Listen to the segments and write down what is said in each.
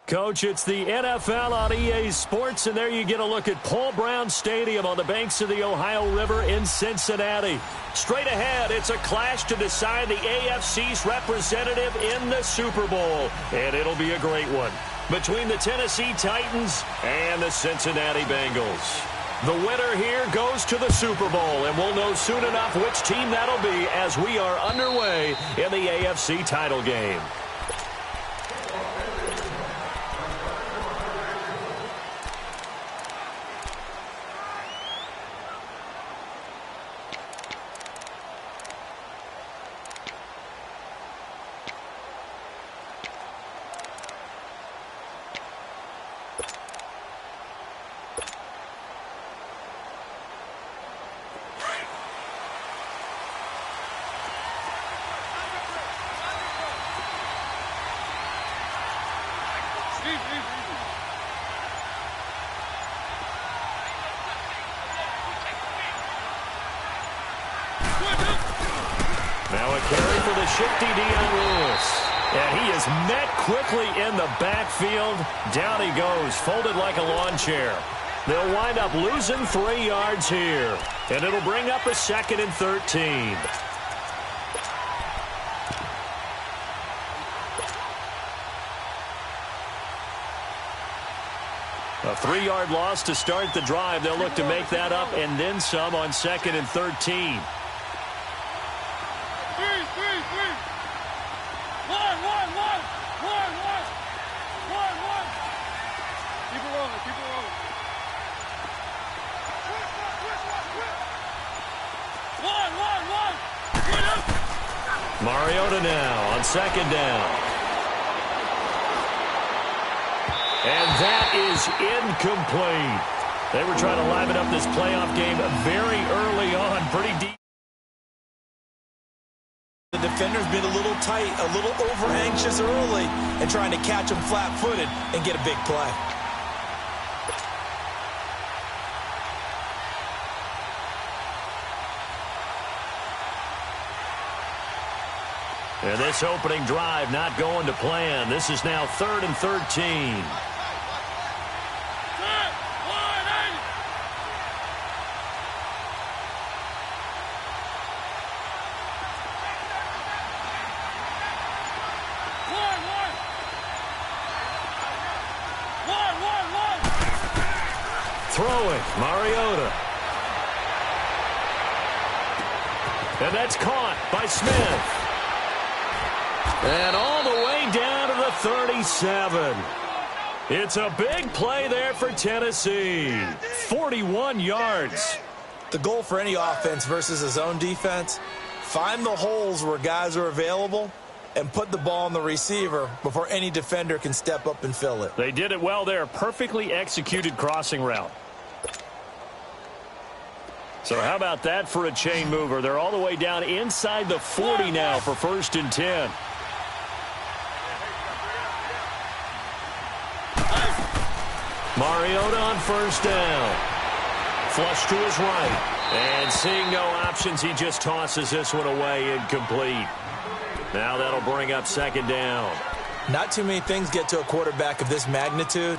Coach, it's the NFL on EA Sports, and there you get a look at Paul Brown Stadium on the banks of the Ohio River in Cincinnati. Straight ahead, it's a clash to decide the AFC's representative in the Super Bowl, and it'll be a great one, between the Tennessee Titans and the Cincinnati Bengals. The winner here goes to the Super Bowl, and we'll know soon enough which team that'll be as we are underway in the AFC title game. Now a carry for the shifty Dion Lewis. And he is met quickly in the backfield. Down he goes, folded like a lawn chair. They'll wind up losing 3 yards here. And it'll bring up a 2nd and 13. A 3-yard loss to start the drive. They'll look to make that up and then some on 2nd and 13. Mariota now on 2nd down. And that is incomplete. They were trying to liven up this playoff game very early on, pretty deep. The defender's been a little tight, a little over-anxious early, and trying to catch him flat-footed and get a big play. And this opening drive not going to plan. This is now 3rd and 13. Throwing, Mariota. And that's caught by Smith. And all the way down to the 37. It's a big play there for Tennessee. 41 yards. The goal for any offense versus a zone defense, find the holes where guys are available and put the ball on the receiver before any defender can step up and fill it. They did it well there. Perfectly executed crossing route. So how about that for a chain mover? They're all the way down inside the 40 now for 1st and 10. Mariota on 1st down. Flush to his right. And seeing no options, he just tosses this one away, incomplete. Now that'll bring up 2nd down. Not too many things get to a quarterback of this magnitude,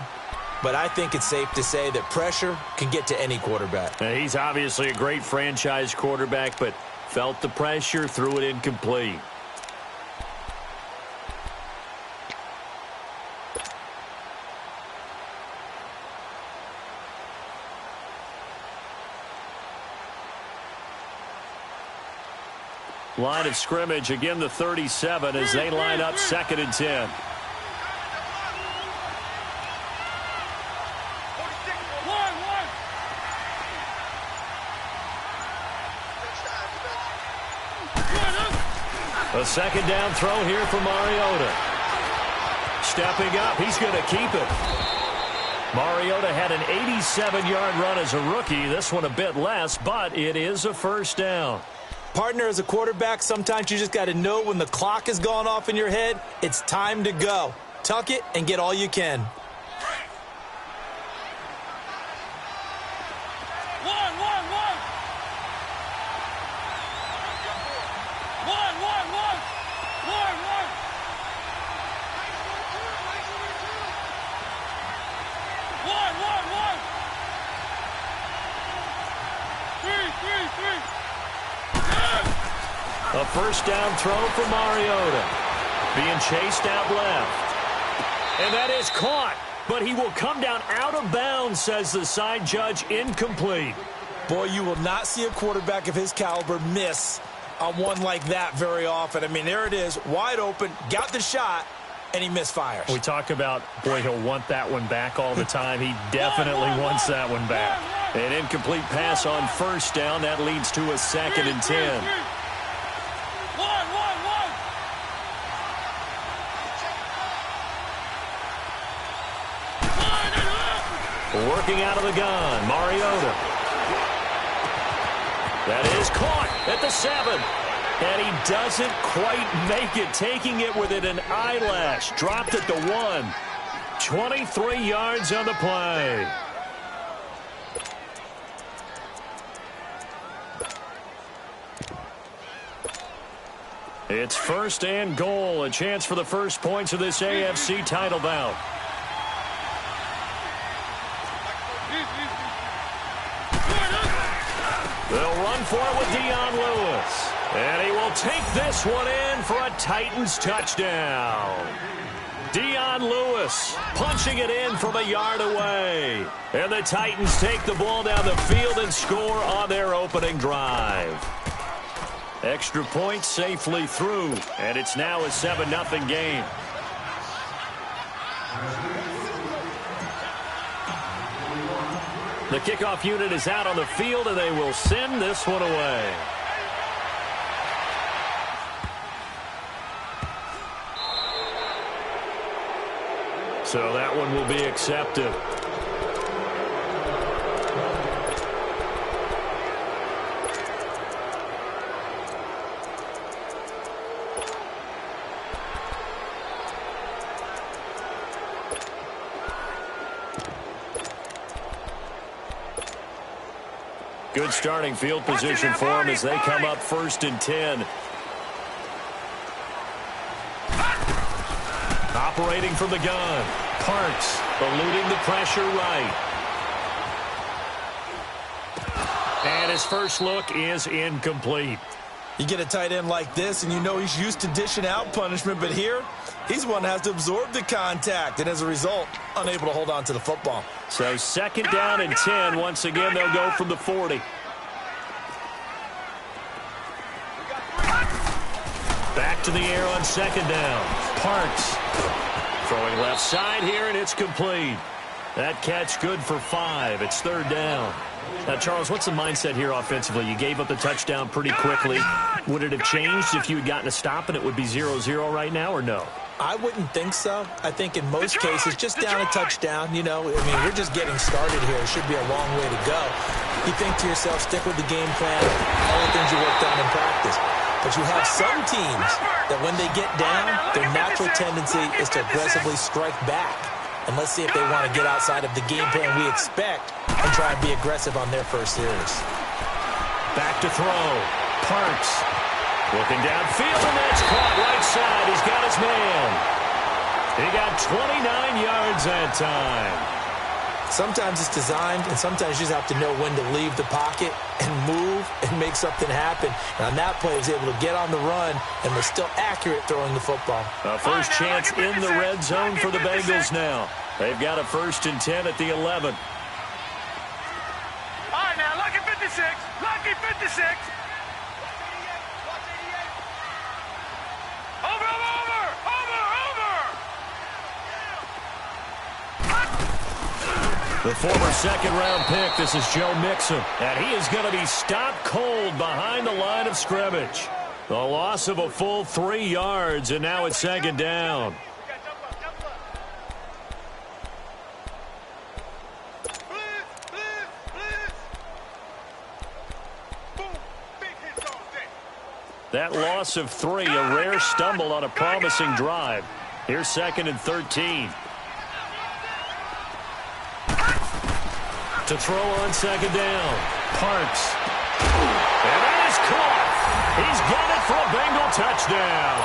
but I think it's safe to say that pressure can get to any quarterback. Now, he's obviously a great franchise quarterback, but felt the pressure, threw it incomplete. Line of scrimmage, again the 37 as they line up 2nd and 10. A 2nd down throw here for Mariota. Stepping up, he's going to keep it. Mariota had an 87-yard run as a rookie. This one a bit less, but it is a 1st down. Partner, as a quarterback, sometimes you just got to know when the clock has gone off in your head, it's time to go. Tuck it and get all you can. A first down throw for Mariota. Being chased out left. And that is caught. But he will come down out of bounds, says the side judge. Incomplete. Boy, you will not see a quarterback of his caliber miss on one like that very often. I mean, there it is, wide open, got the shot, and he misfires. We talk about, boy, he'll want that one back all the time. He definitely wants that one back. An incomplete pass on first down. That leads to a 2nd and 10. Working out of the gun, Mariota. That is caught at the 7. And he doesn't quite make it, taking it within an eyelash. Dropped at the 1. 23 yards on the play. It's 1st and goal. A chance for the first points of this AFC title bout. They'll run for it with Dion Lewis. And he will take this one in for a Titans touchdown. Dion Lewis punching it in from a yard away. And the Titans take the ball down the field and score on their opening drive. Extra point safely through. And it's now a 7-0 game. The kickoff unit is out on the field, and they will send this one away. So that one will be accepted. Good starting field position for them as they come up 1st and 10. Operating from the gun. Parks eluding the pressure right. And his first look is incomplete. You get a tight end like this, and you know he's used to dishing out punishment, but here, he's one that has to absorb the contact, and as a result, unable to hold on to the football. So 2nd down and 10. Once again, they'll go from the 40. Back to the air on 2nd down. Parks throwing left side here, and it's complete. That catch good for 5. It's 3rd down. Now, Charles, what's the mindset here offensively? You gave up the touchdown pretty quickly. Would it have changed if you had gotten a stop and it would be 0-0 right now, or no? I wouldn't think so. I think in most cases, just down a touchdown, you know, I mean, we're just getting started here. It should be a long way to go. You think to yourself, stick with the game plan, all the things you worked on in practice. But you have some teams that when they get down, their natural tendency is to aggressively strike back. And let's see if they want to get outside of the game plan we expect and try and be aggressive on their first series. Back to throw. Parks looking downfield, and that's caught right side. He's got his man. He got 29 yards that time. Sometimes it's designed, and sometimes you just have to know when to leave the pocket and move and make something happen. And on that play, he was able to get on the run and was still accurate throwing the football. A first chance in the red zone for the Bengals now. They've got a 1st and 10 at the 11. All right, now, lucky 56. Lucky 56. Over, over, over, over. The former 2nd-round pick, this is Joe Mixon. And he is going to be stopped cold behind the line of scrimmage. The loss of a full 3 yards, and now it's 2nd down. That loss of 3, a rare stumble on a promising drive. Here's 2nd and 13. To throw on 2nd down. Parks. And that is caught. He's got it for a Bengal touchdown.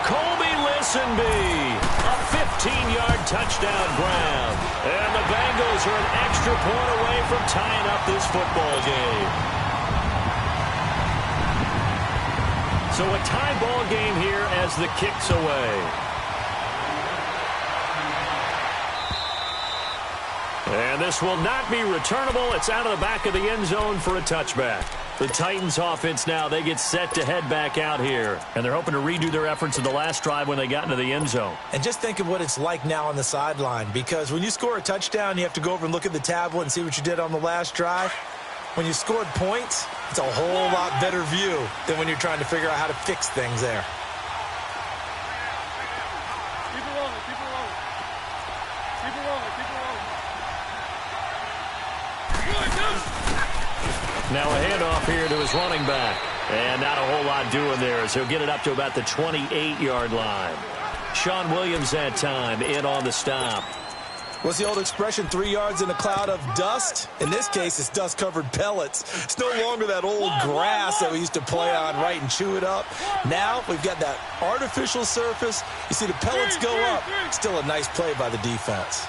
Colby Listenbee. A 15-yard touchdown grab. And the Bengals are an extra point away from tying up this football game. So a tie ball game here as the kick's away. And this will not be returnable. It's out of the back of the end zone for a touchback. The Titans offense now, they get set to head back out here. And they're hoping to redo their efforts in the last drive when they got into the end zone. And just think of what it's like now on the sideline. Because when you score a touchdown, you have to go over and look at the tablet and see what you did on the last drive. When you scored points, it's a whole lot better view than when you're trying to figure out how to fix things there. Keep it rolling, keep it rolling. Keep it rolling, keep it rolling. Now a handoff here to his running back. And not a whole lot doing there as he'll get it up to about the 28-yard line. Sean Williams that time in on the stop. What's the old expression, 3 yards in a cloud of dust? In this case, it's dust-covered pellets. It's no longer that old grass that we used to play on, right, and chew it up. Now we've got that artificial surface. You see the pellets go up. Still a nice play by the defense.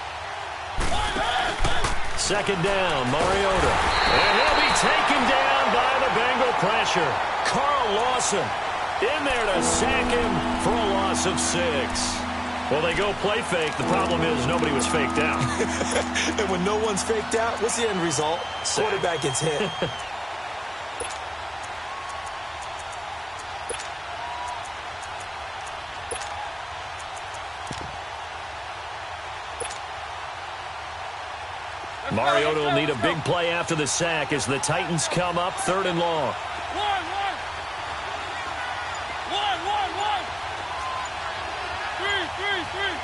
Second down, Mariota. And he'll be taken down by the Bengal pressure. Carl Lawson in there to sack him for a loss of 6. Well, they go play fake. The problem is nobody was faked out. And when no one's faked out, what's the end result? Quarterback gets hit. Mariota will need a big play after the sack as the Titans come up 3rd and long. One. Three.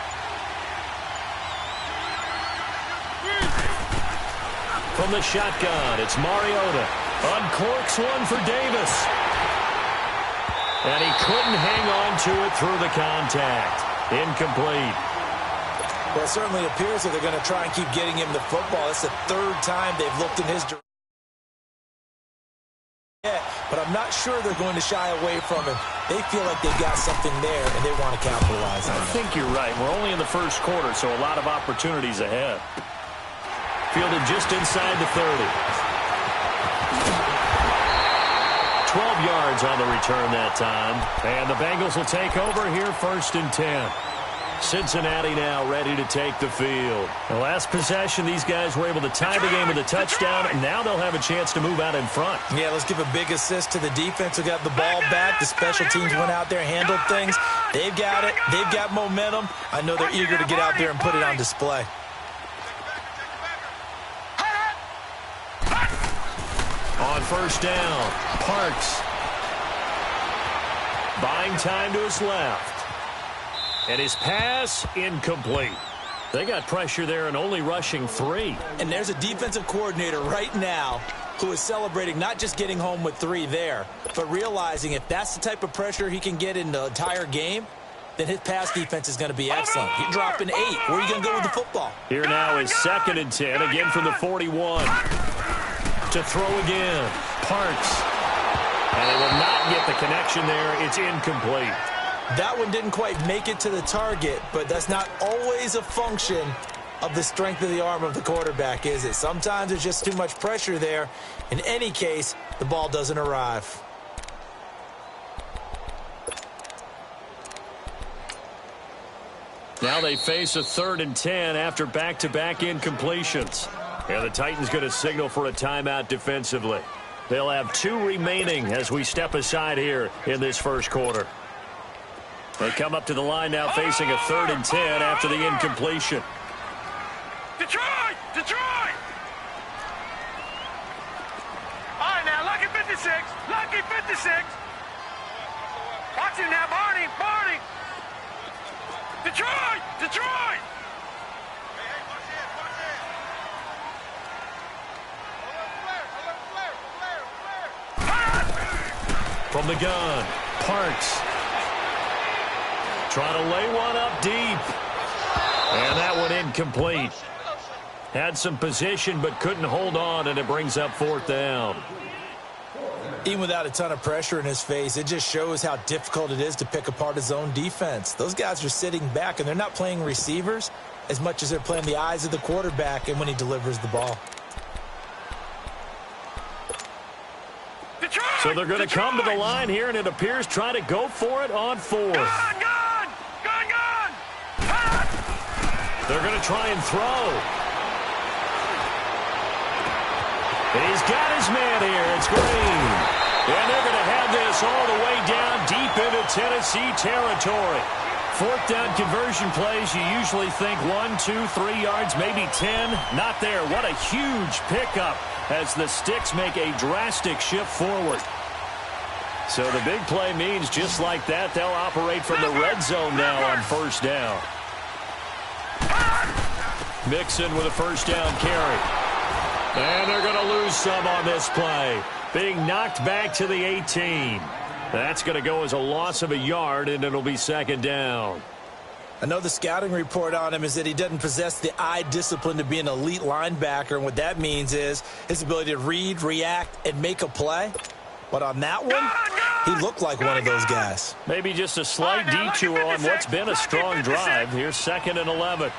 From the shotgun, it's Mariota. Uncorks one for Davis. And he couldn't hang on to it through the contact. Incomplete. Well, it certainly appears that they're going to try and keep getting him the football. It's the 3rd time they've looked in his direction. But I'm not sure they're going to shy away from him. They feel like they've got something there, and they want to capitalize on it. I think you're right. We're only in the first quarter, so a lot of opportunities ahead. Fielded just inside the 30. 12 yards on the return that time. And the Bengals will take over here 1st and 10. Cincinnati now ready to take the field. The last possession, these guys were able to tie the game with a touchdown, and now they'll have a chance to move out in front. Yeah, let's give a big assist to the defense who got the ball back. The special teams went out there, handled things. They've got it. They've got momentum. I know they're eager to get out there and put it on display. On 1st down, Parks. Buying time to his left. And his pass, incomplete. They got pressure there and only rushing 3. And there's a defensive coordinator right now who is celebrating not just getting home with 3 there, but realizing if that's the type of pressure he can get in the entire game, then his pass defense is going to be excellent. You're dropping 8. Where are you going to go with the football? Here now is 2nd and 10, again from the 41. To throw again, Parks. And they will not get the connection there. It's incomplete. That one didn't quite make it to the target, but that's not always a function of the strength of the arm of the quarterback, is it? Sometimes there's just too much pressure there. In any case, the ball doesn't arrive. Now they face a 3rd and 10 after back-to-back incompletions. And the Titans going to signal for a timeout defensively. They'll have 2 remaining as we step aside here in this first quarter. They come up to the line now facing a 3rd and 10 after the incompletion. Detroit! All right, now, lucky 56. Lucky 56. Watch him now, Barney. Detroit! From the gun, Parks. Trying to lay one up deep. And that one incomplete. Had some position but couldn't hold on, and it brings up 4th down. Even without a ton of pressure in his face, it just shows how difficult it is to pick apart his own defense. Those guys are sitting back, and they're not playing receivers as much as they're playing the eyes of the quarterback and when he delivers the ball. Detroit! So they're going to come to the line here, and it appears try to go for it on fourth. Gone! They're going to try and throw. And he's got his man here. It's Green. And they're going to have this all the way down deep into Tennessee territory. Fourth down conversion plays, you usually think 1, 2, 3 yards, maybe 10. Not there. What a huge pickup as the Sticks make a drastic shift forward. So the big play means just like that, they'll operate from the red zone now on first down. Mixon with a first down carry. And they're going to lose some on this play. Being knocked back to the 18. That's going to go as a loss of a yard, and it'll be second down. I know the scouting report on him is that he doesn't possess the eye discipline to be an elite linebacker, and what that means is his ability to read, react, and make a play. But on that one, he looked like one of those guys. Maybe just a slight detour on what's been a strong drive. Here's 2nd and 11.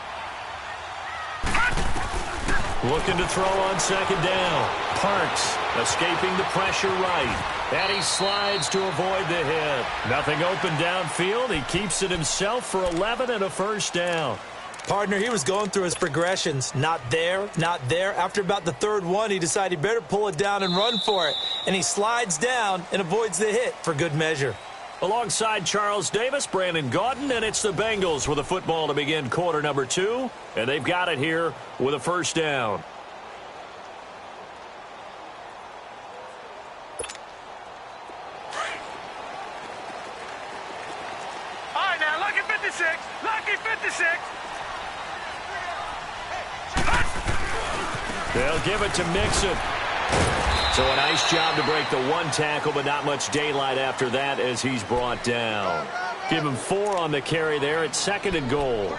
Looking to throw on second down. Parks escaping the pressure right. And he slides to avoid the hit. Nothing open downfield. He keeps it himself for 11 and a first down. Partner, he was going through his progressions. Not there, not there. After about the third one, he decided he better pull it down and run for it. And he slides down and avoids the hit for good measure. Alongside Charles Davis, Brandon Gaudin, and it's the Bengals with a football to begin quarter number 2. And they've got it here with a first down. All right, now, lucky 56. Lucky 56. They'll give it to Mixon. So a nice job to break the one tackle, but not much daylight after that as he's brought down. Give him 4 on the carry there at 2nd and goal.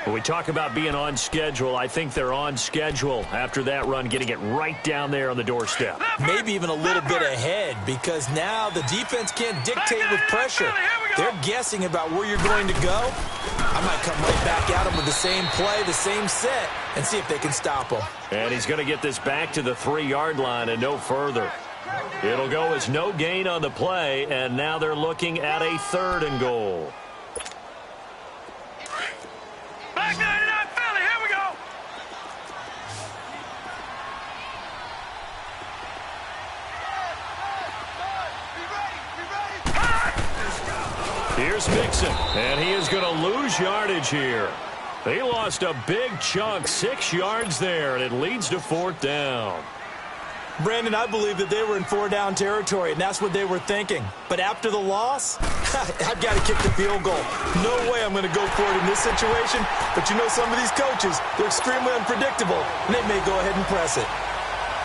When we talk about being on schedule, I think they're on schedule after that run, getting it right down there on the doorstep. Maybe even a little bit ahead, because now the defense can't dictate with pressure. They're guessing about where you're going to go. I might come right back at them with the same play, the same set, and see if they can stop them. And he's going to get this back to the 3-yard line and no further. It'll go as no gain on the play, and now they're looking at a 3rd and goal. Back 99 Philly, here we go. Here's Mixon, and he is going to lose yardage here. He lost a big chunk, 6 yards there, and it leads to 4th down. Brandon, I believe that they were in 4-down territory, and that's what they were thinking. But after the loss, I've got to kick the field goal. No way I'm going to go for it in this situation. But you know, some of these coaches, they're extremely unpredictable, and they may go ahead and press it.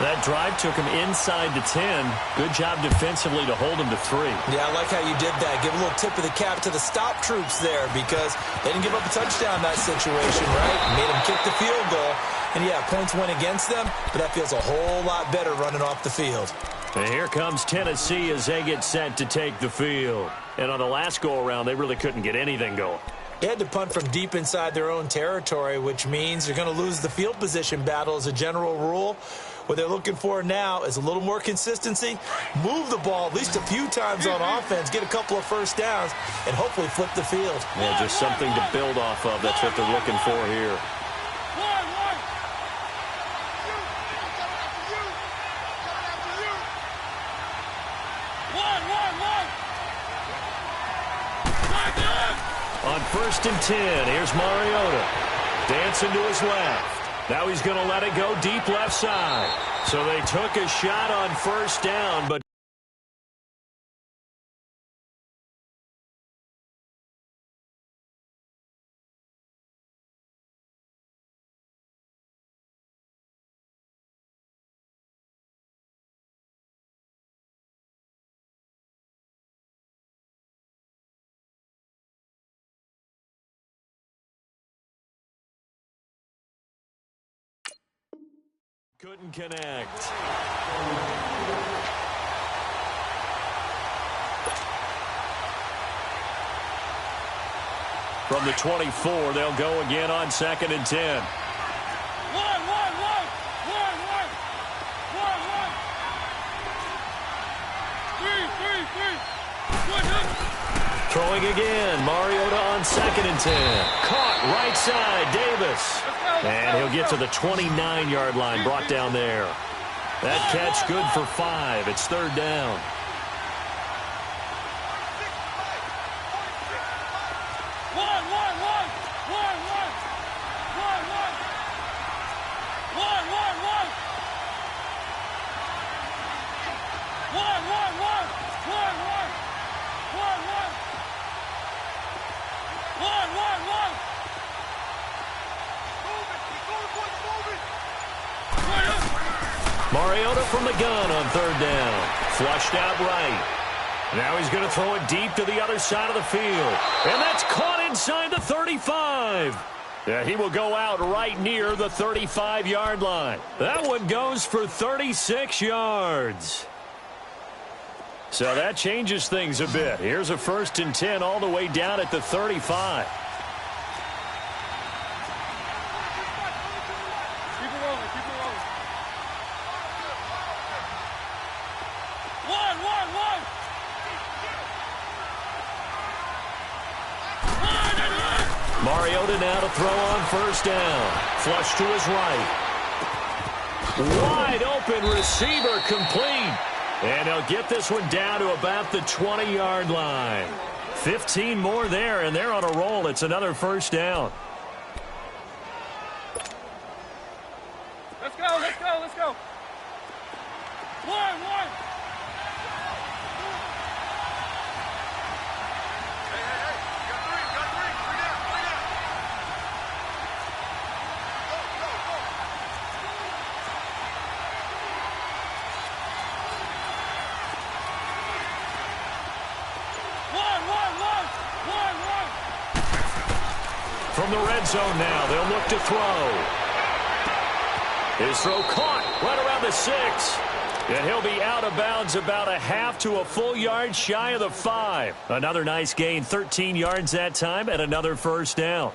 That drive took him inside the 10. Good job defensively to hold him to 3. Yeah, I like how you did that. Give a little tip of the cap to the stop troops there, because they didn't give up a touchdown in that situation, right? Made them kick the field goal. And, yeah, points went against them, but that feels a whole lot better running off the field. And here comes Tennessee as they get set to take the field. And on the last go-around, they really couldn't get anything going. They had to punt from deep inside their own territory, which means you're going to lose the field position battle as a general rule. What they're looking for now is a little more consistency, move the ball at least a few times on offense, get a couple of first downs, and hopefully flip the field. Yeah, just something to build off of. That's what they're looking for here. On 1st and 10, here's Mariota. Dancing to his left. Now he's going to let it go deep left side. So they took a shot on first down, but couldn't connect. From the 24, they'll go again on 2nd and 10. Throwing again. Mariota on 2nd and 10. Caught right side. Davis. And he'll get to the 29-yard line. Brought down there. That catch good for 5. It's 3rd down. Mariota from the gun on 3rd down. Flushed out right. Now he's going to throw it deep to the other side of the field. And that's caught inside the 35. Yeah, he will go out right near the 35-yard line. That one goes for 36 yards. So that changes things a bit. Here's a 1st and 10 all the way down at the 35. Mariota now to throw on 1st down. Flush to his right. Wide open receiver complete. And he'll get this one down to about the 20-yard line. 15 more there, and they're on a roll. It's another 1st down. Let's go, let's go, let's go. One. From the red zone now, they'll look to throw. His throw caught right around the 6. And he'll be out of bounds about a half to a full yard shy of the 5. Another nice gain, 13 yards that time, and another 1st down.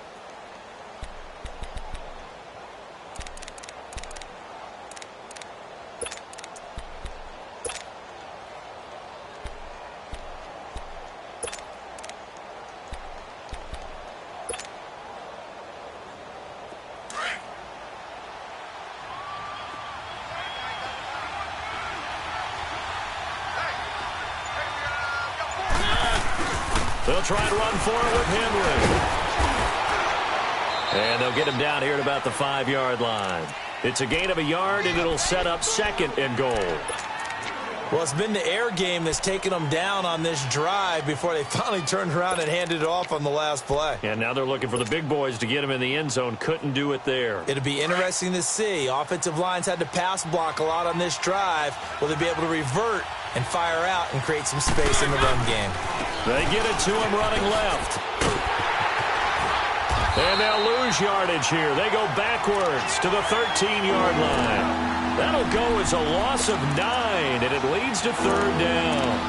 They'll try to run for it with Henry. And they'll get him down here at about the 5-yard line. It's a gain of a yard, and it'll set up 2nd and goal. Well, it's been the air game that's taken them down on this drive before they finally turned around and handed it off on the last play. And now they're looking for the big boys to get him in the end zone. Couldn't do it there. It'll be interesting to see. Offensive lines had to pass block a lot on this drive. Will they be able to revert and fire out and create some space in the run game? They get it to him running left. And they'll lose yardage here. They go backwards to the 13-yard line. That'll go as a loss of 9, and it leads to 3rd down.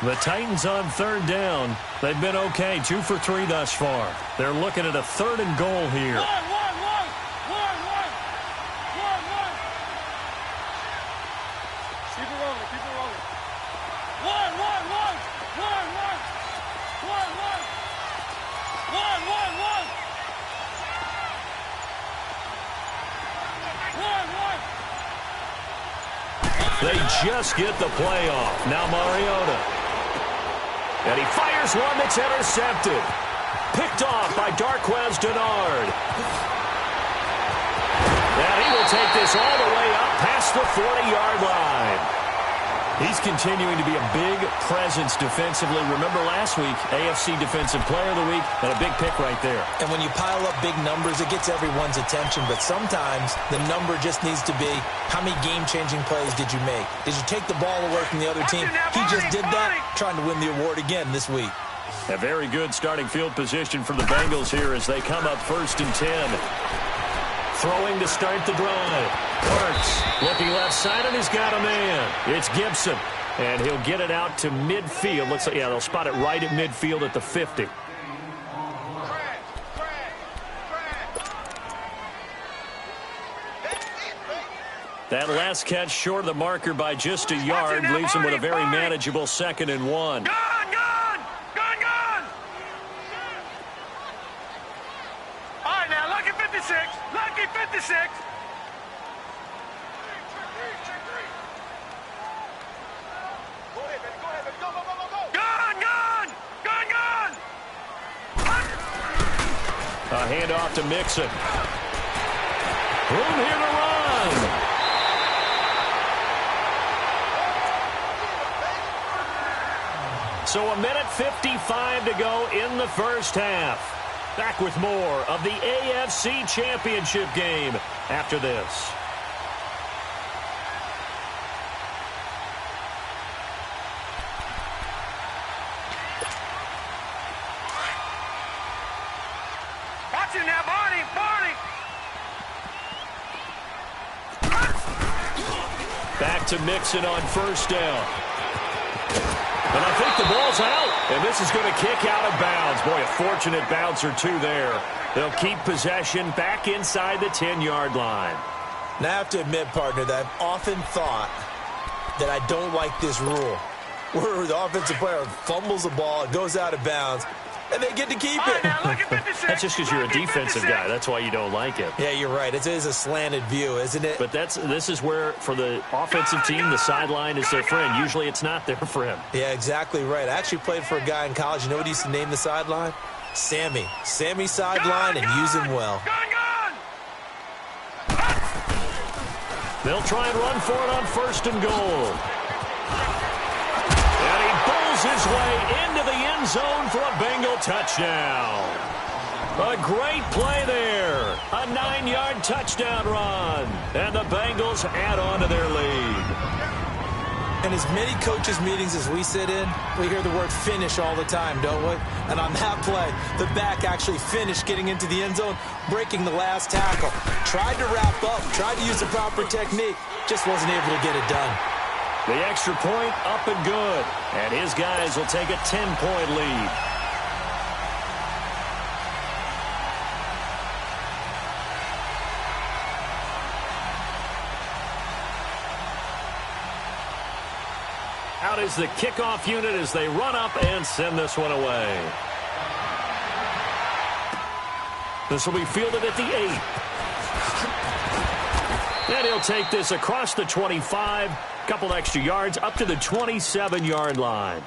The Titans on 3rd down. They've been okay, 2 for 3 thus far. They're looking at a 3rd and goal here. They just get the play off. Now Mariota. And he fires one that's intercepted. Picked off by Darquez Denard. And he will take this all the way up past the 40-yard line. He's continuing to be a big presence defensively. Remember last week, AFC Defensive Player of the Week, and a big pick right there. And when you pile up big numbers, it gets everyone's attention. But sometimes the number just needs to be, how many game-changing plays did you make? Did you take the ball away from the other team? He just did that, trying to win the award again this week. A very good starting field position for the Bengals here as they come up 1st and 10. Throwing to start the drive. Parks looking left side, and he's got a man. It's Gibson, and he'll get it out to midfield. Looks like, yeah, they'll spot it right at midfield at the 50. That last catch short of the marker by just a yard leaves him with a very manageable 2nd and 1. Gone! All right, now, lucky 56. Lucky 56. Go ahead, baby. Go. Gone! A handoff to Mixon. Room here to run. So 1:55 to go in the first half. Back with more of the AFC Championship game after this. Watch it now, Barney. Back to Mixon on first down. And I think the ball's out. And this is going to kick out of bounds. Boy, a fortunate bounce or two there. They'll keep possession back inside the 10-yard line. Now, I have to admit, partner, that I've often thought that I don't like this rule, where the offensive player fumbles the ball, it goes out of bounds, and they get to keep it. That's just because you're a defensive guy. That's why you don't like it. Yeah, you're right. It is a slanted view, isn't it? But this is where, for the offensive team, the sideline is their friend. Usually it's not their friend. Yeah, exactly right. I actually played for a guy in college. You know what he used to name the sideline? Sammy. Sammy sideline, and use him well. They'll try and run for it on 1st and goal. And he pulls his way into the end zone for a Bengal touchdown. A great play there. A 9-yard touchdown run. And the Bengals add on to their lead. In as many coaches' meetings as we sit in, we hear the word finish all the time, don't we? And on that play, the back actually finished getting into the end zone, breaking the last tackle. Tried to wrap up, tried to use the proper technique, just wasn't able to get it done. The extra point up and good. And his guys will take a 10-point lead. Out is the kickoff unit as they run up and send this one away. This will be fielded at the 8. And he'll take this across the 25. Couple extra yards up to the 27-yard line.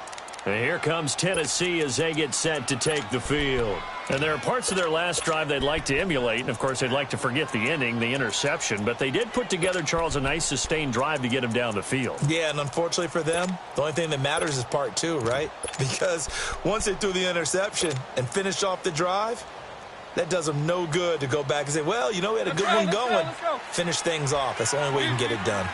And here comes Tennessee as they get set to take the field. And there are parts of their last drive they'd like to emulate, and of course they'd like to forget the ending, the interception, but they did put together, Charles, a nice sustained drive to get them down the field. Yeah, and unfortunately for them, the only thing that matters is part 2, right? Because once they threw the interception and finished off the drive, that does them no good to go back and say, well, you know, we had a good one going. Finish things off. That's the only way you can get it done.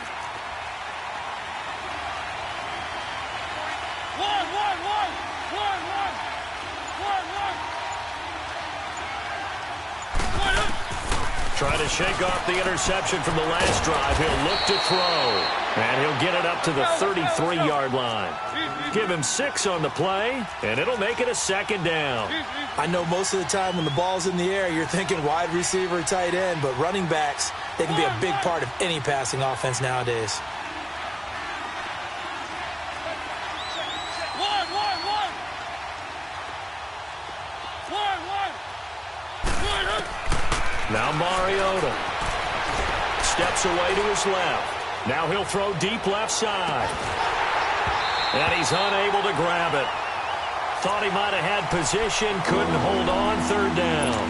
Trying to shake off the interception from the last drive. He'll look to throw. And he'll get it up to the 33-yard line. Give him 6 on the play, and it'll make it a 2nd down. I know most of the time when the ball's in the air, you're thinking wide receiver, tight end, but running backs, they can be a big part of any passing offense nowadays. Now Mariota steps away to his left. Now he'll throw deep left side. And he's unable to grab it. Thought he might have had position, couldn't hold on, 3rd down.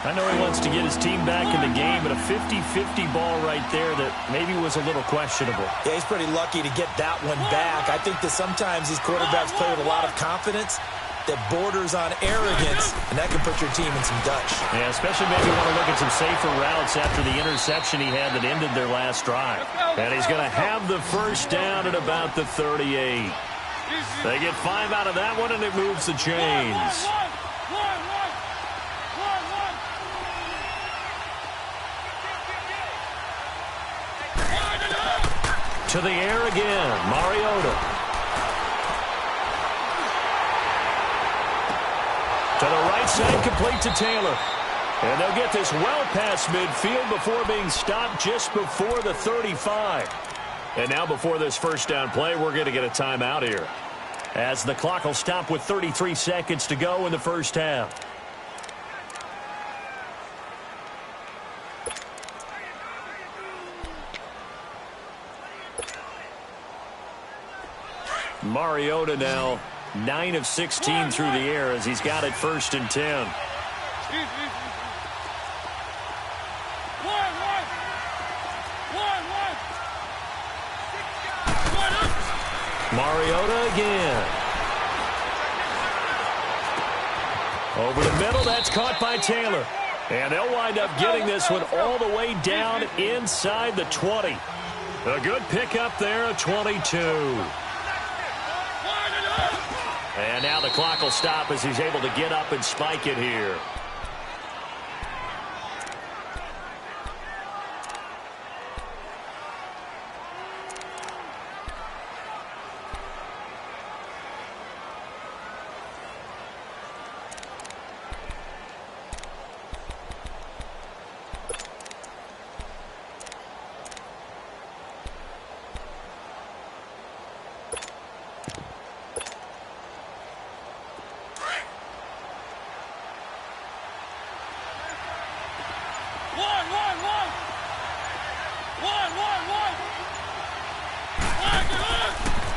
I know he wants to get his team back in the game, but a 50-50 ball right there that maybe was a little questionable. Yeah, he's pretty lucky to get that one back. I think that sometimes these quarterbacks play with a lot of confidence that borders on arrogance, and that can put your team in some Dutch. Yeah, especially maybe want to look at some safer routes after the interception he had that ended their last drive. And he's going to have the 1st down at about the 38. They get 5 out of that one, and it moves the chains. To the air again, Mariota. To the right side, complete to Taylor. And they'll get this well past midfield before being stopped just before the 35. And now before this first down play, we're going to get a timeout here, as the clock will stop with 33 seconds to go in the first half. Mariota now 9 of 16 through the air as he's got it 1st and 10. Mariota again. Over the middle, that's caught by Taylor. And they'll wind up getting this one all the way down inside the 20. A good pickup there, a 22. And now the clock will stop as he's able to get up and spike it here.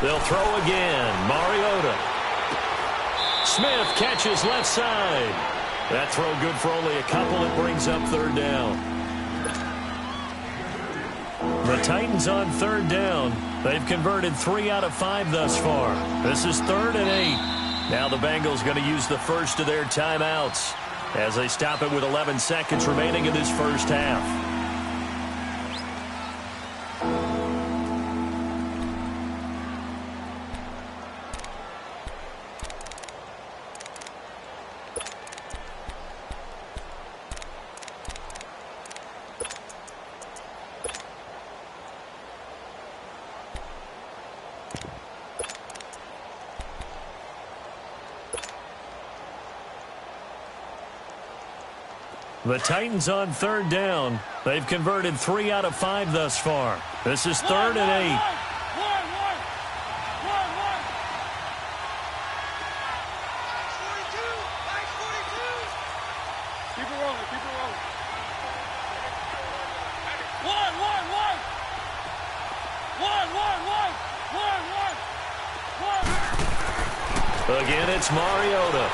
They'll throw again. Mariota. Smith catches left side. That throw good for only a couple. It brings up 3rd down. The Titans on 3rd down. They've converted 3 out of 5 thus far. This is 3rd and 8. Now the Bengals going to use the first of their timeouts as they stop it with 11 seconds remaining in this first half. The Titans on 3rd down. They've converted 3 out of 5 thus far. This is 3rd and 8. Keep it rolling, keep it rolling. Again, it's Mariota.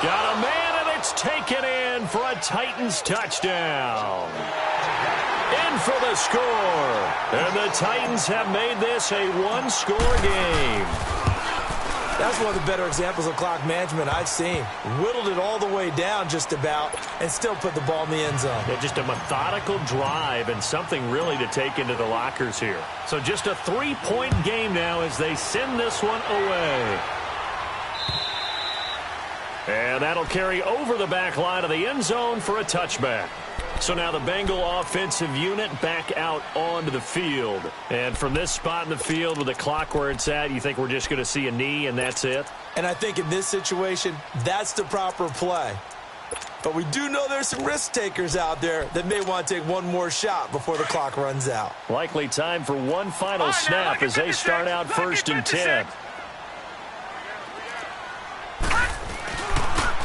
Got a man, and it's taken in for a Titans touchdown. In for the score. And the Titans have made this a one-score game. That's one of the better examples of clock management I've seen. Whittled it all the way down just about and still put the ball in the end zone. Yeah, just a methodical drive and something really to take into the lockers here. So just a 3-point game now as they send this one away. And that'll carry over the back line of the end zone for a touchback. So now the Bengal offensive unit back out onto the field. And from this spot in the field with the clock where it's at, you think we're just going to see a knee and that's it? And I think in this situation, that's the proper play. But we do know there's some risk takers out there that may want to take one more shot before the clock runs out. Likely time for one final snap as they start out 1st and 10.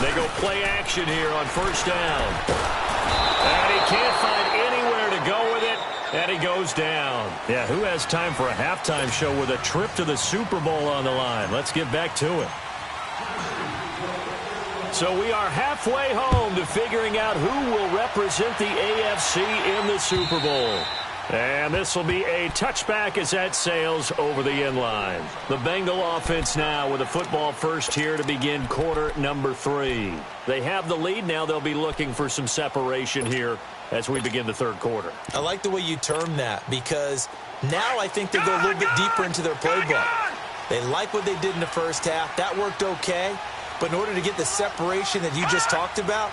They go play action here on 1st down. And he can't find anywhere to go with it, and he goes down. Yeah, who has time for a halftime show with a trip to the Super Bowl on the line? Let's get back to it. So we are halfway home to figuring out who will represent the AFC in the Super Bowl. And this will be a touchback as that sails over the end line. The Bengal offense now with a football first here to begin quarter number 3. They have the lead. Now they'll be looking for some separation here as we begin the 3rd quarter. I like the way you term that because now I think they go a little bit deeper into their playbook. They like what they did in the first half. That worked okay. But in order to get the separation that you just talked about,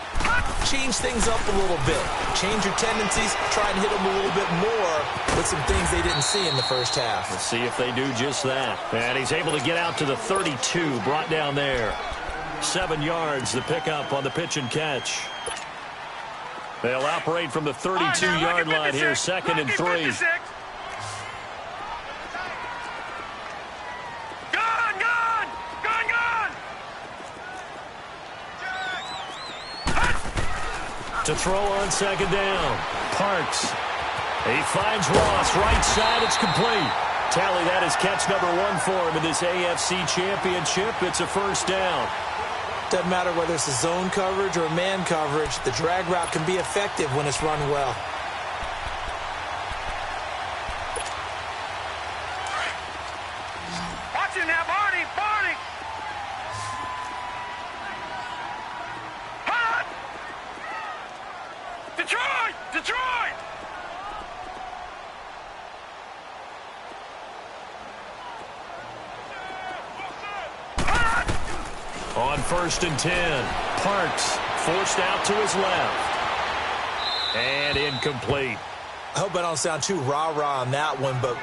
change things up a little bit. Change your tendencies. Try and hit them a little bit more with some things they didn't see in the first half. Let's see if they do just that. And he's able to get out to the 32, brought down there. 7 yards, the pickup on the pitch and catch. They'll operate from the 32-yard line here, 2nd and 3. To throw on 2nd down. Parks. He finds Ross. Right side. It's complete. Tally, that is catch number 1 for him in this AFC Championship. It's a 1st down. Doesn't matter whether it's a zone coverage or man coverage. The drag route can be effective when it's run well. Watch it now, Barney. Barney. Hot. Detroit. Detroit. On 1st and 10, Parks forced out to his left. And incomplete. I hope I don't sound too rah-rah on that one, but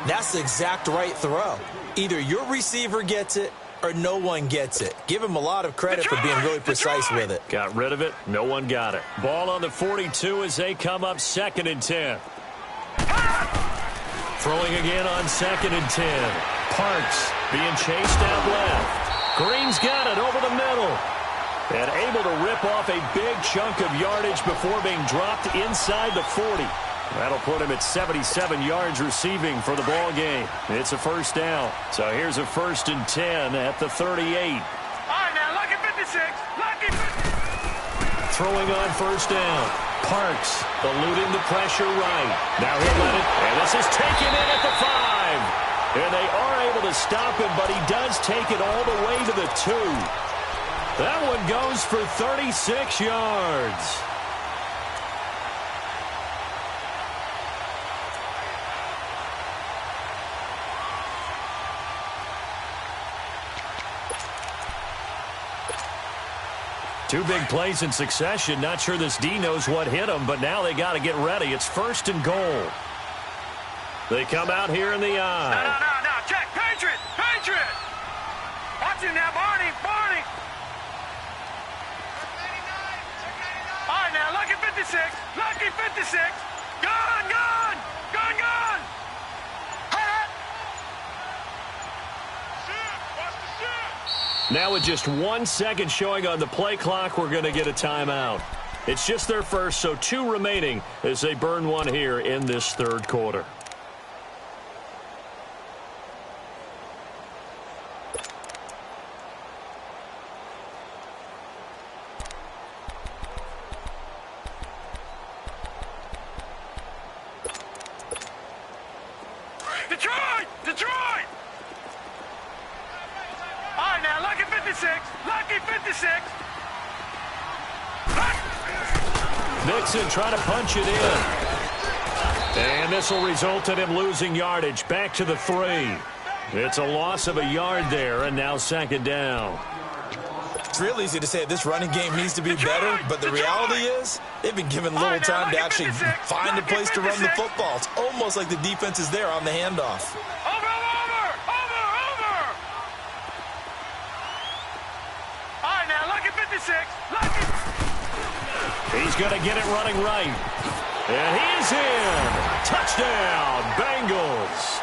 that's the exact right throw. Either your receiver gets it or no one gets it. Give him a lot of credit for being really precise with it. Got rid of it. No one got it. Ball on the 42 as they come up 2nd and 10. Throwing again on 2nd and 10. Parks being chased out left. Green's got it over the middle. And able to rip off a big chunk of yardage before being dropped inside the 40. That'll put him at 77 yards receiving for the ball game. It's a 1st down. So here's a 1st and 10 at the 38. All right, now, lucky 56. Lucky 56. Throwing on 1st down. Parks eluding the pressure right. Now he'll let it. And this is taken in at the 5. And they are able to stop him, but he does take it all the way to the 2. That one goes for 36 yards. Two big plays in succession. Not sure this D knows what hit him, but now they got to get ready. It's 1st and goal. They come out here in the eye. No. Check. Patriot. Patriot. Watch it now, Barney. Barney. All right, now, lucky 56. Lucky 56. Gun. Now with just 1 second showing on the play clock, we're going to get a timeout. It's just their first, so 2 remaining as they burn one here in this 3rd quarter. Detroit. All right, now, lucky 56. Lucky 56. Nixon trying to punch it in. And this will result in him losing yardage back to the 3. It's a loss of a yard there, and now 2nd down. It's real easy to say this running game needs to be better, but the reality is they've been given little time to actually find a place to run the football. It's almost like the defense is there on the handoff. Over. All right, now, lucky 56. Lucky. He's going to get it running right. And he's in. Touchdown, Bengals.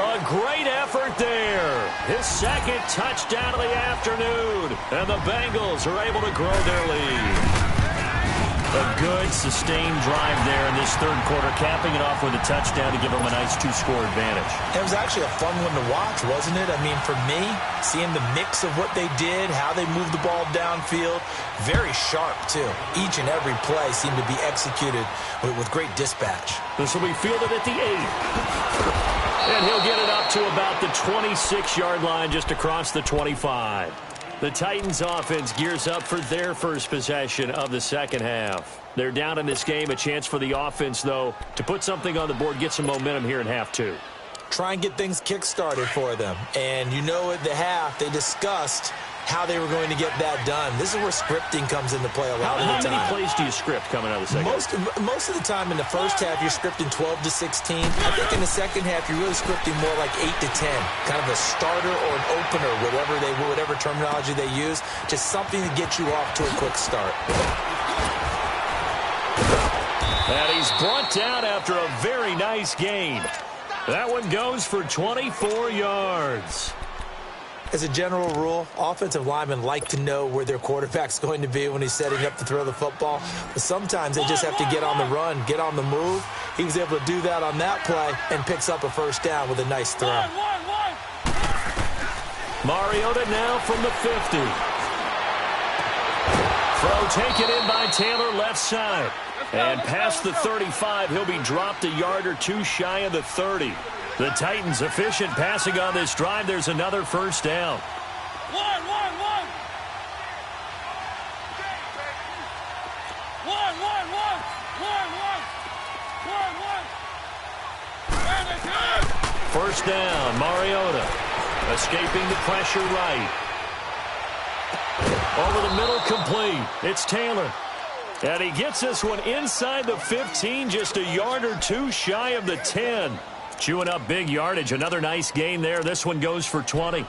A great effort there. His 2nd touchdown of the afternoon. And the Bengals are able to grow their lead. A good, sustained drive there in this 3rd quarter, capping it off with a touchdown to give them a nice 2-score advantage. It was actually a fun one to watch, wasn't it? I mean, for me, seeing the mix of what they did, how they moved the ball downfield, very sharp, too. Each and every play seemed to be executed with great dispatch. This will be fielded at the 8. And he'll get it up to about the 26-yard line, just across the 25. The Titans offense gears up for their first possession of the 2nd half. They're down in this game. A chance for the offense, though, to put something on the board, get some momentum here in half 2. Try and get things kick-started for them. And you know at the half, they discussed how they were going to get that done. This is where scripting comes into play a lot of the time. How many plays do you script coming out of the second? Most of the time in the first half, you're scripting 12 to 16. I think in the second half, you're really scripting more like 8 to 10. Kind of a starter or an opener, whatever terminology they use. Just something to get you off to a quick start. And he's brought down after a very nice gain. That one goes for 24 yards. As a general rule, offensive linemen like to know where their quarterback's going to be when he's setting up to throw the football. But sometimes they just have to get on the run, get on the move. He was able to do that on that play and picks up a first down with a nice throw. Mariota now from the 50. Throw taken in by Taylor left side. And past the 35, he'll be dropped a yard or two shy of the 30. The Titans efficient passing on this drive. There's another first down. One. First down, Mariota. Escaping the pressure right. Over the middle, complete. It's Taylor. And he gets this one inside the 15, just a yard or two shy of the 10. Chewing up big yardage. Another nice gain there. This one goes for 20.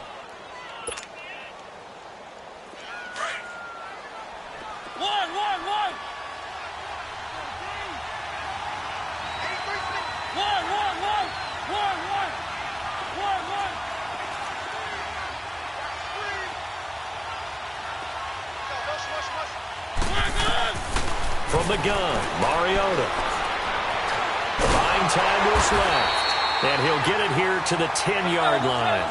From the gun, Mariota. Buying time to his left. And he'll get it here to the 10-yard line.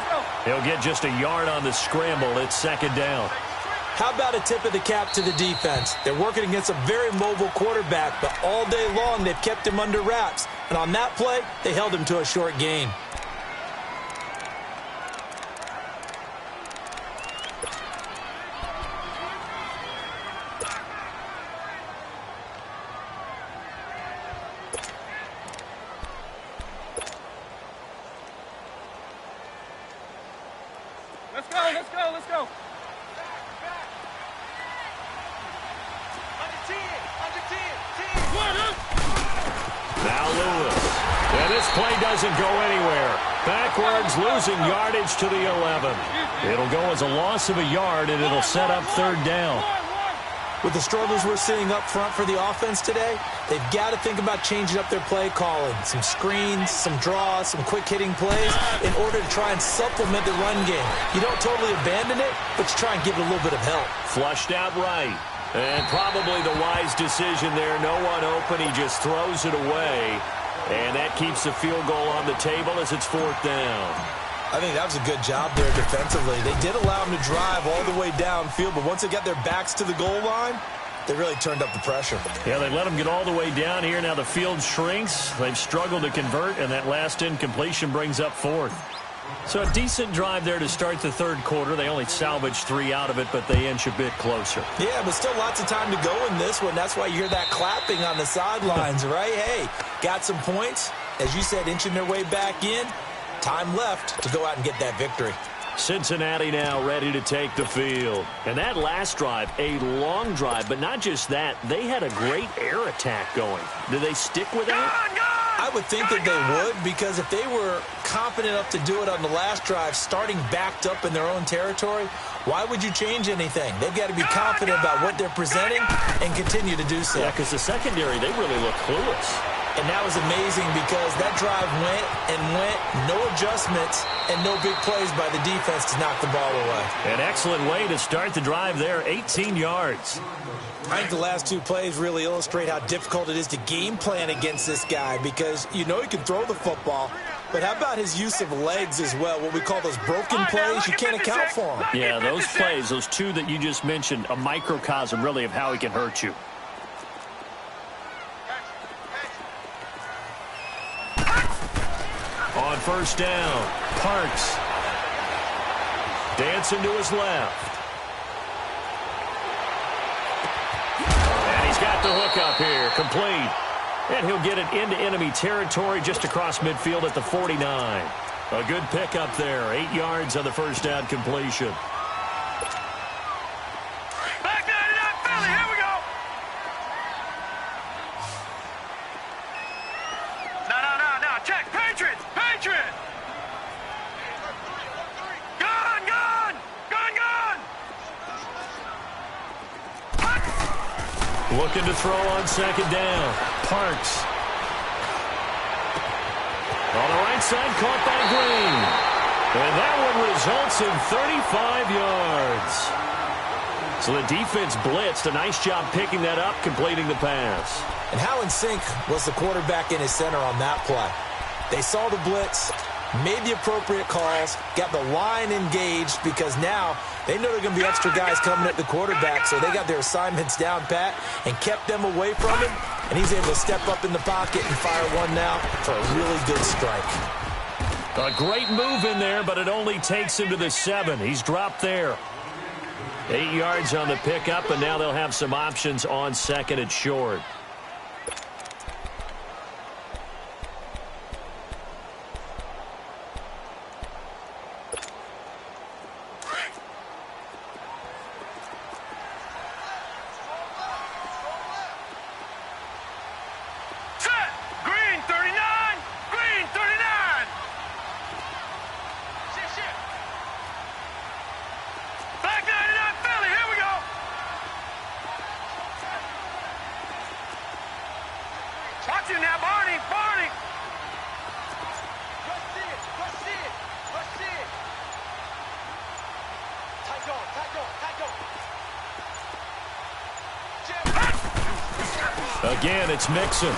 He'll get just a yard on the scramble. It's second down. How about a tip of the cap to the defense? They're working against a very mobile quarterback, but all day long they've kept him under wraps. And on that play, they held him to a short gain. Let's go. Now Lewis. And this play doesn't go anywhere. Backwards, losing yardage to the 11. It'll go as a loss of a yard, and it'll set up third down. With the struggles we're seeing up front for the offense today, they've got to think about changing up their play calling. Some screens, some draws, some quick-hitting plays in order to try and supplement the run game. You don't totally abandon it, but you try and give it a little bit of help. Flushed out right. And probably the wise decision there. No one open. He just throws it away. And that keeps the field goal on the table as it's fourth down. I think that was a good job there defensively. They did allow them to drive all the way downfield, but once they got their backs to the goal line, they really turned up the pressure. Yeah, they let them get all the way down here. Now the field shrinks. They've struggled to convert, and that last incompletion brings up fourth. So a decent drive there to start the third quarter. They only salvaged 3 out of it, but they inch a bit closer. Yeah, but still lots of time to go in this one. That's why you hear that clapping on the sidelines, right? Hey, got some points. As you said, inching their way back in. Time left to go out and get that victory. Cincinnati now ready to take the field. And that last drive, a long drive, but not just that. They had a great air attack going. Do they stick with that? I would think that they would, because if they were confident enough to do it on the last drive, starting backed up in their own territory, why would you change anything? They've got to be confident about what they're presenting and continue to do so. Yeah, because the secondary, they really look clueless. And that was amazing because that drive went and went, no adjustments, and no big plays by the defense to knock the ball away. An excellent way to start the drive there, 18 yards. I think the last 2 plays really illustrate how difficult it is to game plan against this guy because you know he can throw the football, but how about his use of legs as well, what we call those broken plays? You can't account for them. Yeah, those plays, those 2 that you just mentioned, a microcosm really of how he can hurt you. On first down, Parks. Dancing to his left. And he's got the hook up here, complete. And he'll get it into enemy territory just across midfield at the 49. A good pickup there, 8 yards on the first down completion. Looking to throw on second down. Parks. On the right side, caught by Green. And that one results in 35 yards. So the defense blitzed. A nice job picking that up, completing the pass. And how in sync was the quarterback and his center on that play? They saw the blitz, made the appropriate calls, got the line engaged because now they know there are going to be extra guys coming at the quarterback, so they got their assignments down pat and kept them away from him, and he's able to step up in the pocket and fire one now for a really good strike. A great move in there, but it only takes him to the 7. He's dropped there. 8 yards on the pickup, and now they'll have some options on second and short. Again, it's Mixon.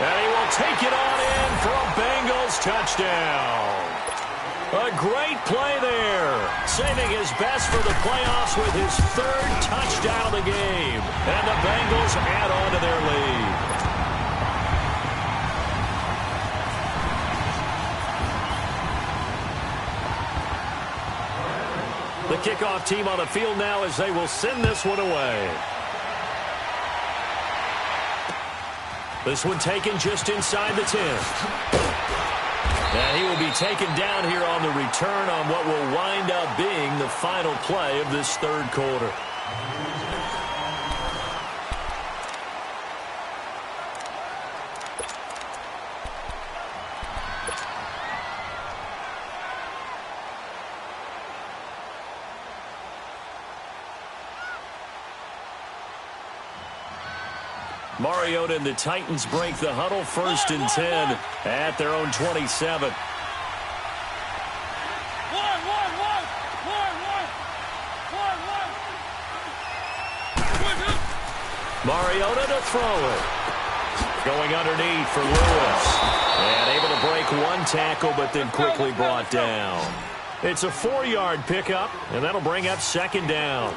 And he will take it on in for a Bengals touchdown. A great play there. Saving his best for the playoffs with his 3rd touchdown of the game. And the Bengals add on to their lead. The kickoff team on the field now as they will send this one away. This one taken just inside the 10. And he will be taken down here on the return on what will wind up being the final play of this 3rd quarter. Mariota and the Titans break the huddle, 1st and 10 at their own 27. Mariota to throw it. Going underneath for Lewis. And able to break one tackle, but then quickly brought down. It's a 4-yard pickup, and that'll bring up 2nd down.